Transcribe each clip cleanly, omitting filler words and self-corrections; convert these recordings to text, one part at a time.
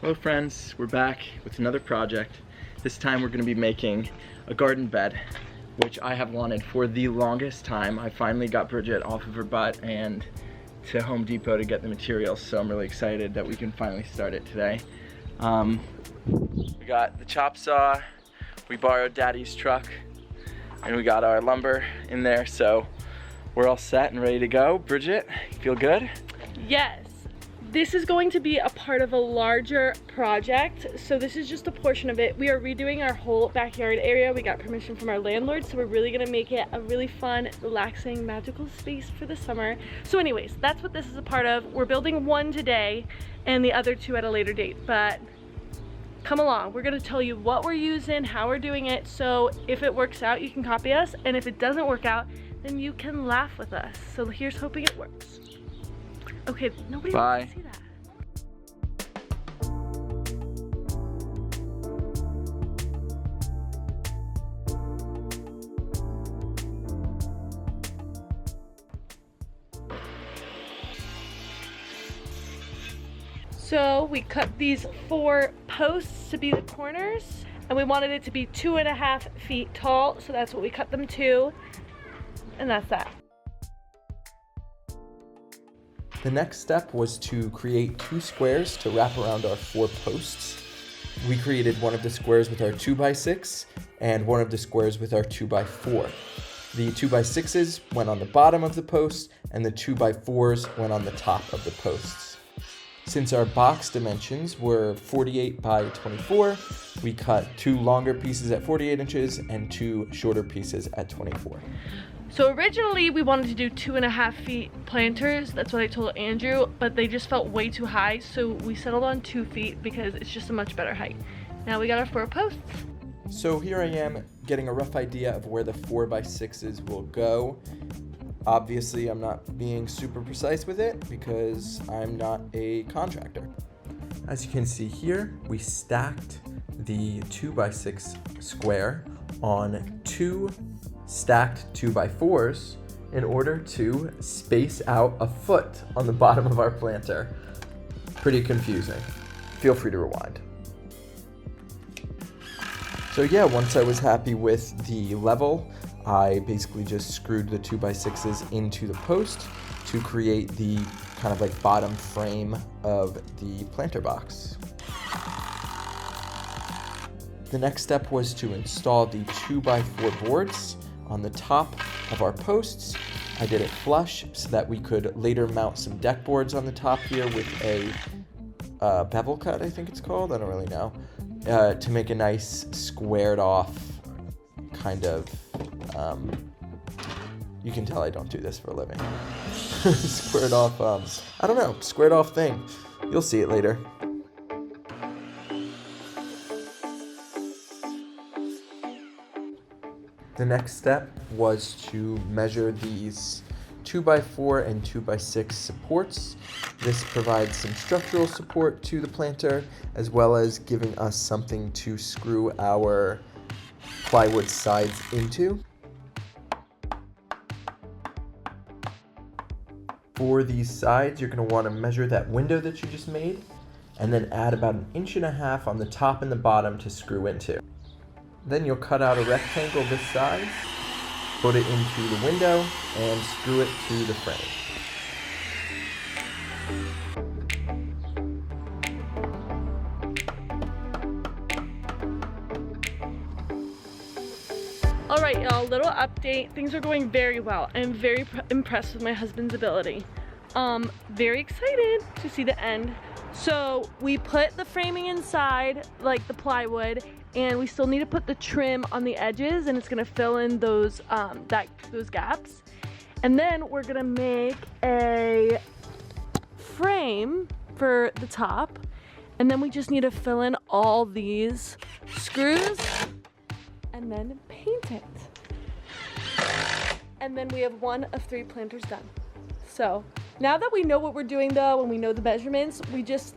Hello friends, we're back with another project. This time we're going to be making a garden bed, which I have wanted for the longest time. I finally got Bridget off of her butt and to Home Depot to get the materials, so I'm really excited that we can finally start it today. We got the chop saw, we borrowed Daddy's truck, and we got our lumber in there, so we're all set and ready to go. Bridget, you feel good? Yes. This is going to be a part of a larger project, so this is just a portion of it. We are redoing our whole backyard area. We got permission from our landlord, so we're really gonna make it a really fun, relaxing, magical space for the summer. So anyways, that's what this is a part of. We're building one today and the other two at a later date, but come along. We're gonna tell you what we're using, how we're doing it, so if it works out, you can copy us, and if it doesn't work out, then you can laugh with us. So here's hoping it works. Okay, nobody wants to see that. So we cut these 4 posts to be the corners, and we wanted it to be 2.5 feet tall, so that's what we cut them to, and that's that. The next step was to create 2 squares to wrap around our 4 posts. We created one of the squares with our 2x6 and one of the squares with our 2x4. The 2x6s went on the bottom of the post and the 2x4s went on the top of the posts. Since our box dimensions were 48 by 24, we cut 2 longer pieces at 48 inches and 2 shorter pieces at 24. So originally we wanted to do 2.5 feet planters, that's what I told Andrew, but they just felt way too high, so we settled on 2 feet because it's just a much better height. Now we got our 4 posts. So here I am getting a rough idea of where the 4x6s will go. Obviously I'm not being super precise with it because I'm not a contractor. As you can see here, we stacked the 2x6 square on 2 stacked 2x4s in order to space out a foot on the bottom of our planter. Pretty confusing. Feel free to rewind. So yeah, once I was happy with the level, I basically just screwed the 2x6s into the post to create the kind of like bottom frame of the planter box. The next step was to install the 2x4 boards on the top of our posts. I did it flush so that we could later mount some deck boards on the top here with a bevel cut, I think it's called, I don't really know, to make a nice squared off kind of, you can tell I don't do this for a living, squared off, I don't know, squared off thing. You'll see it later. The next step was to measure these 2x4 and 2x6 supports. This provides some structural support to the planter, as well as giving us something to screw our plywood sides into. For these sides, you're going to want to measure that window that you just made, and then add about 1.5 inches on the top and the bottom to screw into. Then you'll cut out a rectangle this size, put it into the window, and screw it to the frame. All right, y'all, little update. Things are going very well. I'm very impressed with my husband's ability. Very excited to see the end. So we put the framing inside, like the plywood, and we still need to put the trim on the edges, and it's gonna fill in those those gaps. And then we're gonna make a frame for the top, and then we just need to fill in all these screws and then paint it. And then we have 1 of 3 planters done. So now that we know what we're doing though, and we know the measurements,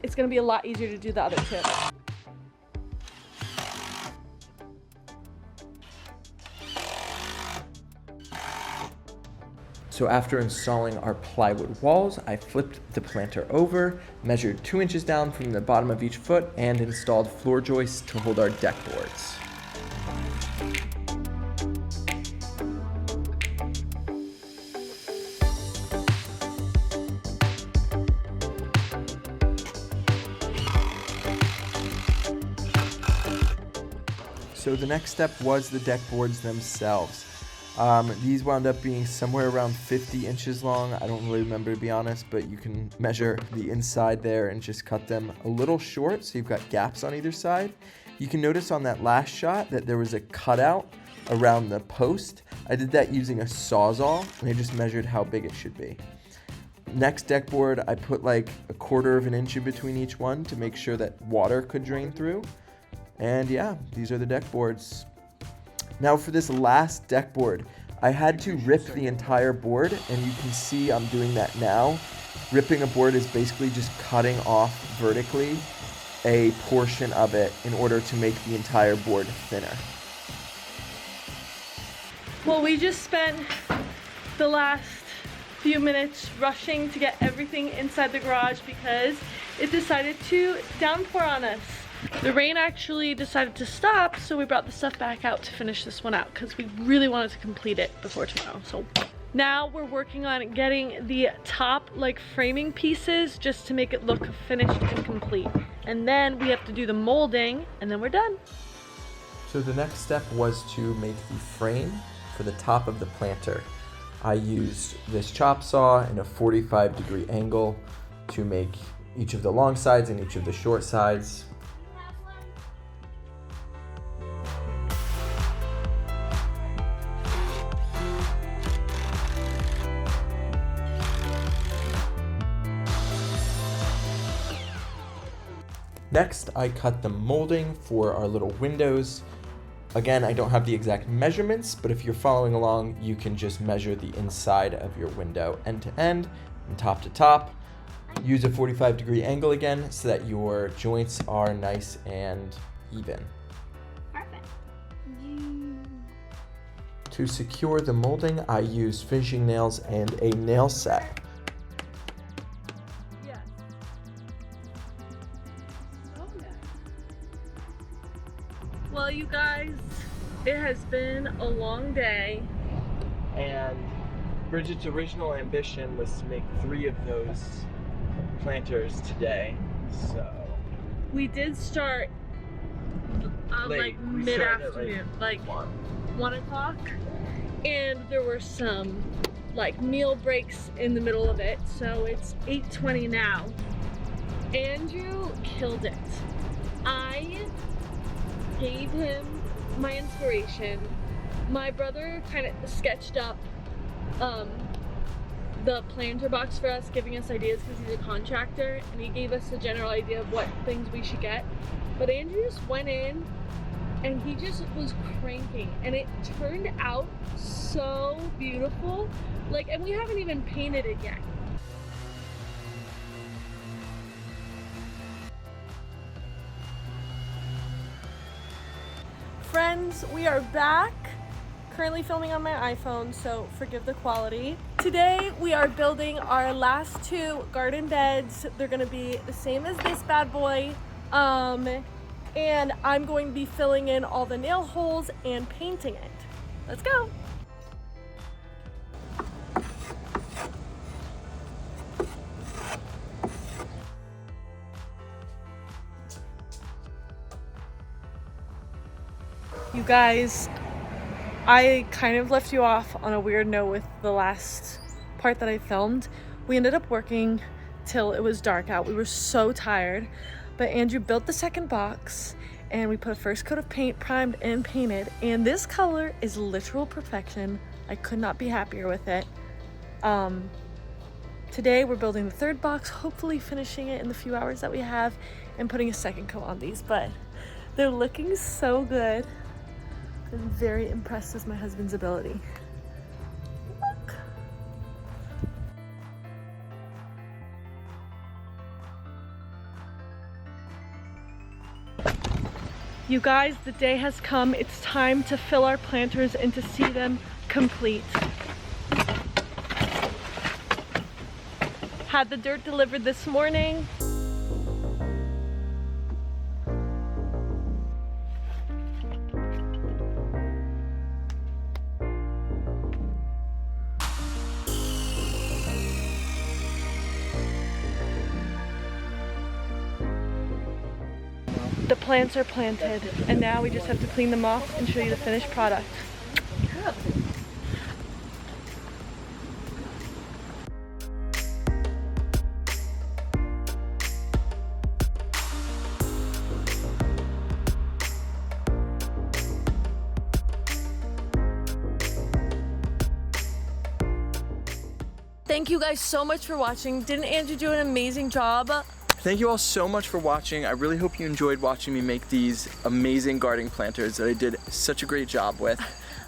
it's gonna be a lot easier to do the other 2. So after installing our plywood walls, I flipped the planter over, measured 2 inches down from the bottom of each foot, and installed floor joists to hold our deck boards. So the next step was the deck boards themselves. These wound up being somewhere around 50 inches long. I don't really remember, to be honest, but you can measure the inside there and just cut them a little short so you've got gaps on either side. You can notice on that last shot that there was a cutout around the post. I did that using a Sawzall, and I just measured how big it should be. Next deck board, I put like 1/4 of an inch in between each one to make sure that water could drain through. And yeah, these are the deck boards. Now for this last deck board, I had to rip the entire board, and you can see I'm doing that now. Ripping a board is basically just cutting off vertically a portion of it in order to make the entire board thinner. Well, we just spent the last few minutes rushing to get everything inside the garage because it decided to downpour on us. The rain actually decided to stop, so we brought the stuff back out to finish this one out because we really wanted to complete it before tomorrow. So now we're working on getting the top like framing pieces just to make it look finished and complete. And then we have to do the molding and then we're done. So the next step was to make the frame for the top of the planter. I used this chop saw in a 45-degree angle to make each of the long sides and each of the short sides. Next, I cut the molding for our little windows. Again, I don't have the exact measurements, but if you're following along, you can just measure the inside of your window end to end and top to top. Use a 45-degree angle again so that your joints are nice and even. Perfect. To secure the molding, I used finishing nails and a nail set. Well, you guys, it has been a long day. And Bridget's original ambition was to make 3 of those planters today, so We did start like We started at, mid-afternoon, like 1 o'clock, and there were some like meal breaks in the middle of it, so it's 8:20 now. Andrew killed it. I gave him my inspiration. My brother kind of sketched up the planter box for us, giving us ideas because he's a contractor, and he gave us a general idea of what things we should get. But Andrew just went in and he just was cranking, and it turned out so beautiful. Like, and we haven't even painted it yet. Friends, we are back. Currently filming on my iPhone, so forgive the quality. Today we are building our last 2 garden beds. They're gonna be the same as this bad boy. And I'm going to be filling in all the nail holes and painting it. Let's go. You guys, I kind of left you off on a weird note with the last part that I filmed. We ended up working till it was dark out. We were so tired, but Andrew built the second box and we put a first coat of paint, primed and painted, and this color is literal perfection. I could not be happier with it. Today we're building the third box, hopefully finishing it in the few hours that we have and putting a second coat on these, but they're looking so good. I'm very impressed with my husband's ability. Look. You guys, the day has come. It's time to fill our planters and to see them complete. Had the dirt delivered this morning. The plants are planted, and now we just have to clean them off and show you the finished product. Thank you guys so much for watching. Didn't Andrew do an amazing job? Thank you all so much for watching. I really hope you enjoyed watching me make these amazing garden planters that I did such a great job with.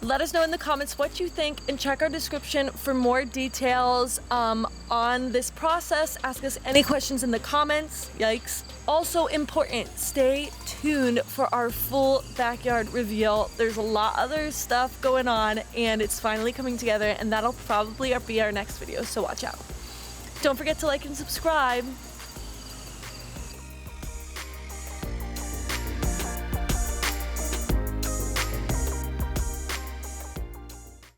Let us know in the comments what you think, and check our description for more details on this process. Ask us any questions in the comments. Yikes. Also important, stay tuned for our full backyard reveal. There's a lot other stuff going on, and it's finally coming together, and that'll probably be our next video, so watch out. Don't forget to like and subscribe.